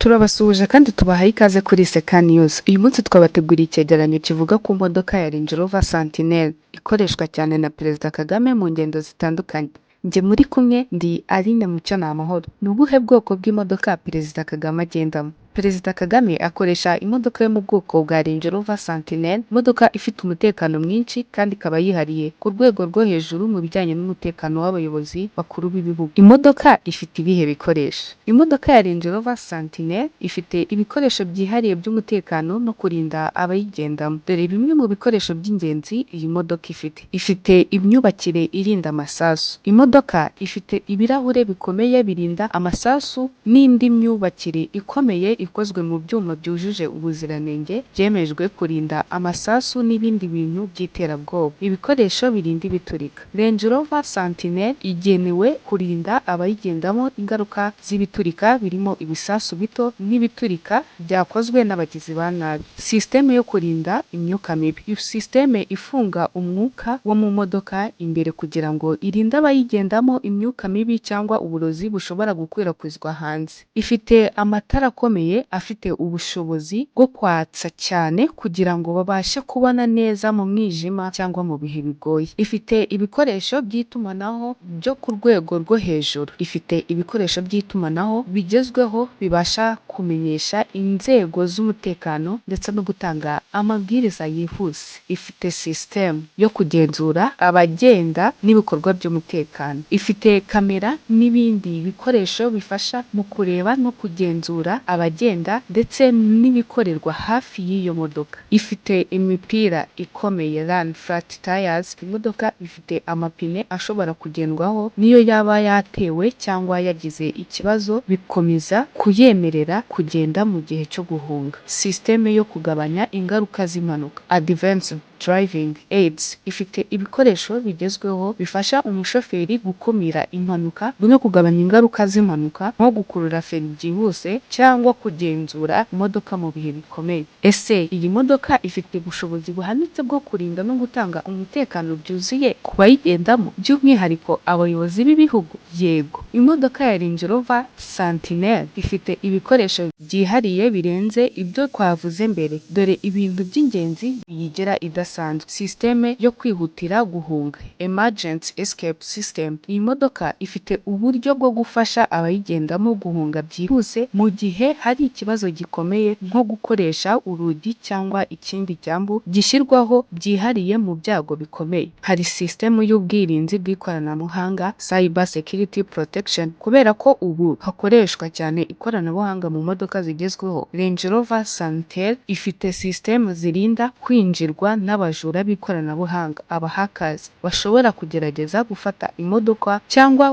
Turabasuhuje kandi tubahaye ikaze kuri Seka News. Uyu munsi twabateguriye icyegeranyo kivuga ku modoka ya Range Rover Sentinel ikoreshwa cyane na Perezida Kagame mu ngendo zitandukanye. Njye muri kumwe ndi Aline Mucyanamahoro. Ni ubuhe bwoko bw'imodoka Perezida Kagame agendamo? Perezida Kagame akoresha imodoka yo mu bwoko bwa Range Rover Sentinel, imodoka ifite umutekano mwinshi kandi ikaba yihariye ku rwego rwo hejuru mu bijyanye n'umutekano w'abayobozi bakuru b'ibihugu. Imodoka ifite ibihe bikoresho? Imodoka ya Range Rover Sentinel ifite ibikoresho byihariye by'umutekano no kurinda abayigendamo. Dore bimwe mu bikoresho by'ingenzi iyi modoka ifite. Ifite imyubakire irinda amasasu. Imodoka ifite ibirahure bikomeye birinda amasasu n'indi myubakire ikomeye ikozwe mu byuma byujuje ubuziranenge byemejwe kurinda amasasu n'ibindi bintu by'iterabwoba. Ibikoresho birinda ibiturika. Range Rover Sentinel igenewe kurinda abayigendamo ingaruka z'ibiturika birimo ibisasu bito n'ibiturika byakozwe n'abagizi ba nabi. Sisiteme yo kurinda imyuka mibi. Iyo sisiteme ifunga umwuka wo mu modoka imbere kugira ngo irinde abayigendamo imyuka mibi cyangwa uburozi bushobora gukwirakwizwa hanze. Ifite amatara akomeye afite ubushobozi bwo kwatsa cyane kugira ngo babashe kubona neza mu mwijima cyangwa mu bihe bigoye. Ifite ibikoresho by'itumanaho byo ku rwego rwo hejuru. Ifite ibikoresho by'itumanaho bigezweho bibasha kumenyesha inzego z'umutekano ndetse no gutanga amabwiriza yihuse. Ifite sisiteme yo kugenzura abagenda n'ibikorwa by'umutekano. Ifite kamera n'ibindi bikoresho bifasha mu kureba no kugenzura abagenda ndetse n'ibikorerwa hafi y'iyo modoka. Ifite imipira ikomeye run flat tires. Imodoka ifite amapine ashobora kugendwaho niyo yaba yatewe cyangwa yagize ikibazo bikomeza kuyemerera kugenda mu gihe cyo guhunga. Sisiteme yo kugabanya ingaruka z'impanuka. Advanced Driving Aids. Ifite ibikoresho bigezweho bifasha umushoferi gukumira impanuka no kugabanya ingaruka z'impanuka nko gukurura feri byihuse cyangwa kugenzura imodoka mu bihe bikomeye. Ese iyi modoka ifite ubushobozi buhanitse bwo kurinda no gutanga umutekano byuzuye ku bayigendamo by'umwihariko abayobozi b'ibihugu? Yego. Imodoka ya Range Rover Sentinel ifite ibikoresho byihariye birenze ibyo twavuze mbere. Dore ibintu by'ingenzi biyigira idasanzwe. Sisiteme yo kwihutira guhunga. Emergency Escape System. Iyi modoka ifite uburyo bwo gufasha abayigendamo guhunga byihuse mu gihe hari ikibazo gikomeye nko gukoresha urugi cyangwa ikindi cyambu gishyirwaho byihariye mu byago bikomeye. Hari sisitemu y'ubwirinzi bw'ikoranabuhanga Cyber Security Protection. Kubera ko ubu hakoreshwa cyane ikoranabuhanga mu modoka zigezweho, Range Rover Sentinel ifite sisitemu zirinda kwinjirwa n'abajura b'ikoranabuhanga. Hackers bashobora kugerageza gufata imodoka cyangwa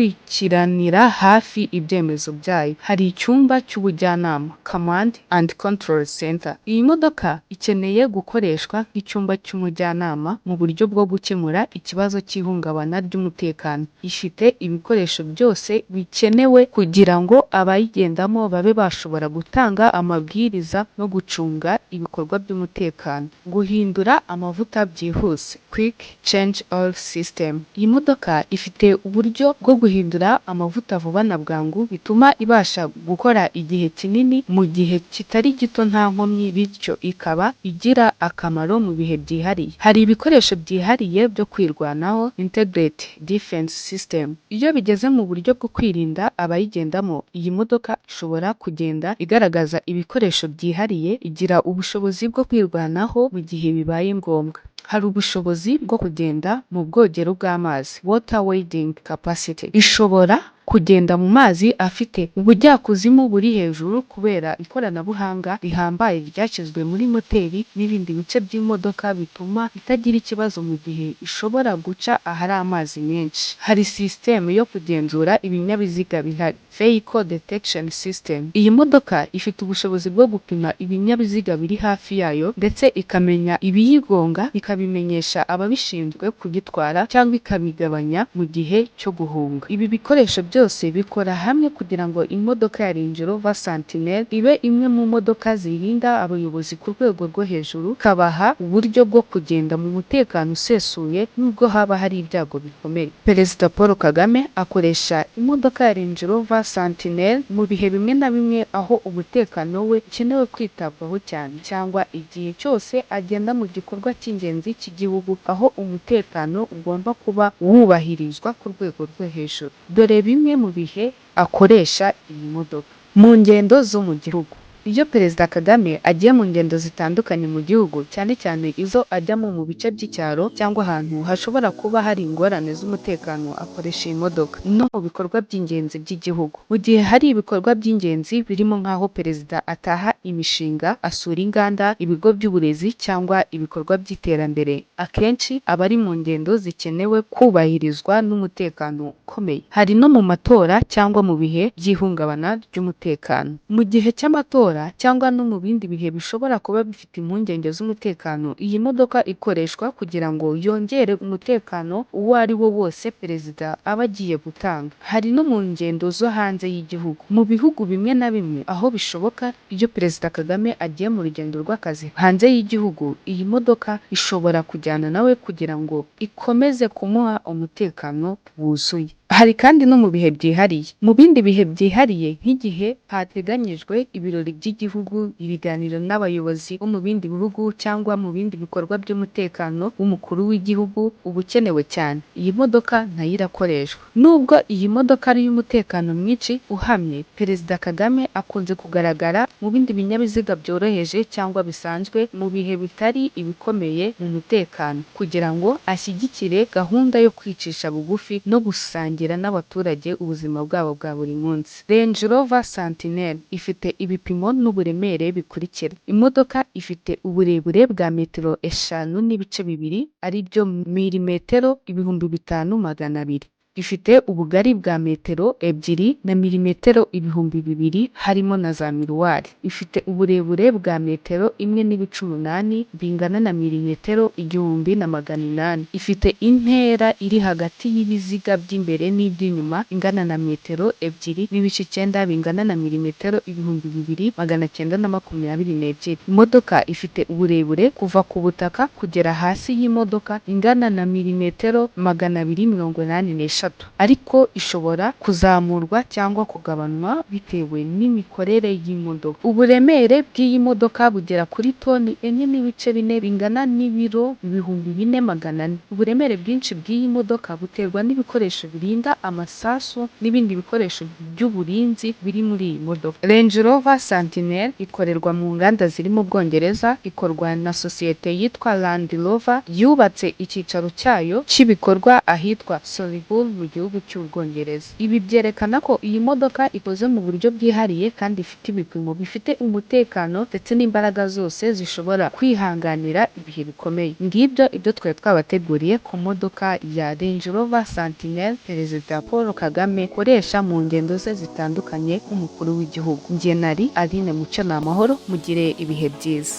gukurikiranira hafi ibyemezo byayo. Hari icyumba cy'ubujyanama Command and Control Center. Iyi modoka ikeneye gukoreshwa nk'icyumba cy'umujyanama mu buryo bwo gukemura ikibazo cy'ihungabana ry'umutekano. Ifite ibikoresho byose bikenewe kugira ngo abayigendamo babe bashobora gutanga amabwiriza no gucunga ibikorwa by'umutekano. Guhindura amavuta byihuse. Quick Change Oil System. Iyi modoka ifite uburyo bwo guhindura amavuta vuba na bwangu bituma ibasha gukora igihe kinini mu gihe kitari gito nta nkomyi, bityo ikaba igira akamaro mu bihe byihariye. Hari ibikoresho byihariye byo kwirwanaho Integrated Defense System. Iyo bigeze mu buryo bwo kwirinda abayigendamo, iyi modoka ishobora kugenda igaragaza ibikoresho byihariye, igira ubushobozi bwo kwirwanaho mu gihe bibaye ngombwa. Hari ubushobozi bwo kugenda mu bwogero bw'amazi Water Wading Capacity. Ishobora kugenda mu mazi afite ubujyakuzimu buri hejuru kubera ikoranabuhanga rihambaye ryashyizwe muri moteri n'ibindi bice by'imodoka bituma itagira ikibazo mu gihe ishobora guca ahari amazi menshi. Hari sisiteme yo kugenzura ibinyabiziga bihari Vehicle Detection System. Iyi modoka ifite ubushobozi bwo gupima ibinyabiziga biri hafi yayo ndetse ikamenya ibiyigonga, ikabimenyesha ababishinzwe kugitwara cyangwa ikabigabanya mu gihe cyo guhunga. Ibi bikoresho byose bikora hamwe kugira ngo imodoka ya Range Rover Sentinel ibe imwe mu modoka zirinda abayobozi ku rwego rwo hejuru, kabaha uburyo bwo kugenda mu mutekano usesuye nubwo haba hari ibyago bikomeye. Perezida Paul Kagame akoresha imodoka ya Range Rover Sentinel mu bihe bimwe na bimwe aho umutekano we ukenewe kwitabwaho cyane, cyangwa igihe cyose agenda mu gikorwa cy'ingenzi cy'igihugu aho umutekano ugomba kuba wubahirizwa ku rwego rwo hejuru. Dore bimwe mu bihe akoresha iyi modoka: mu ngendo zo mu gihugu. Iyo Perezida Kagame agiye mu ngendo zitandukanye mu gihugu, cyane cyane izo ajyamo mu bice by'icyaro cyangwa ahantu hashobora kuba hari ingorane z'umutekano, akoresha iyi modoka. No mu bikorwa by'ingenzi by'igihugu, mu gihe hari ibikorwa by'ingenzi birimo nk'aho Perezida ataha imishinga, asura inganda, ibigo by'uburezi cyangwa ibikorwa by'iterambere, akenshi aba ari mu ngendo zikenewe kubahirizwa n'umutekano ukomeye. Hari no mu matora cyangwa mu bihe by'ihungabana ry'umutekano. Mu gihe cy'amatora cyangwa no mu bindi bihe bishobora kuba bifite impungenge z'umutekano, iyi modoka ikoreshwa kugira ngo yongere umutekano uwo ari wo wose Perezida aba agiye gutanga. Hari no mu ngendo zo hanze y'igihugu, mu bihugu bimwe na bimwe aho bishoboka. Iyo Perezida Kagame agiye mu rugendo rw'akazi hanze y'igihugu, iyi modoka ishobora kujyana nawe kugira ngo ikomeze kumuha umutekano wuzuye. Hari kandi no mu bihe byihariye. Mu bindi bihe byihariye nk'igihe hateganyijwe ibirori by'igihugu, ibiganiro n'abayobozi bo mu bindi bihugu cyangwa mu bindi bikorwa by'umutekano w'umukuru w'igihugu uba ukenewe cyane, iyi modoka nayo irakoreshwa. Nubwo iyi modoka ari iy'umutekano mwinshi uhamye, Perezida Kagame akunze kugaragara mu bindi binyabiziga byoroheje cyangwa bisanzwe mu bihe bitari ibikomeye mu mutekano, kugira ngo ashyigikire gahunda yo kwicisha bugufi no gusangira n'abaturage ubuzima bwabo bwa buri munsi. Range Rover Sentinel ifite ibipimo n'uburemere bikurikira: imodoka ifite uburebure bwa metero 5.2 ari byo milimetero 5,200. Ifite ubugari bwa metero 2 na milimetero 2,000 harimo na za miruwari. Ifite uburebure bwa metero 1.8 bingana na milimetero 1,800. Ifite intera iri hagati y'ibiziga by'imbere n'iby'inyuma ingana na metero 2.9 bingana na milimetero 2,922. Imodoka ifite uburebure kuva ku butaka kugera hasi y'imodoka ingana na milimetero 285, ariko ishobora kuzamurwa cyangwa kugabanwa bitewe n'imikorere y'imodoka. Uburemere bw'iyi modoka bugera kuri toni 4.4 bingana n'ibiro 4,400. Uburemere bwinshi bw'iyi modoka buterwa n'ibikoresho birinda amasasu n'ibindi bikoresho by'uburinzi biri muri iyi modoka. Range Rover Sentinel ikorerwa mu nganda ziri mu Bwongereza, ikorwa na sosiyete yitwa Land Rover yubatse icyicaro cyayo cy'ibikorwa ahitwa Solihull mu gihugu cy'Ubwongereza. Ibi byerekana ko iyi modoka ikoze mu buryo bwihariye kandi ifite ibipimo bifite umutekano ndetse n'imbaraga zose zishobora kwihanganira ibihe bikomeye. Ngibyo ibyo twari twabateguriye ku modoka ya Range Rover Sentinel Perezida Paul Kagame akoresha mu ngendo ze zitandukanye nk'umukuru w'igihugu. Njye nari Aline Mucyo, n'amahoro, mugire ibihe byiza.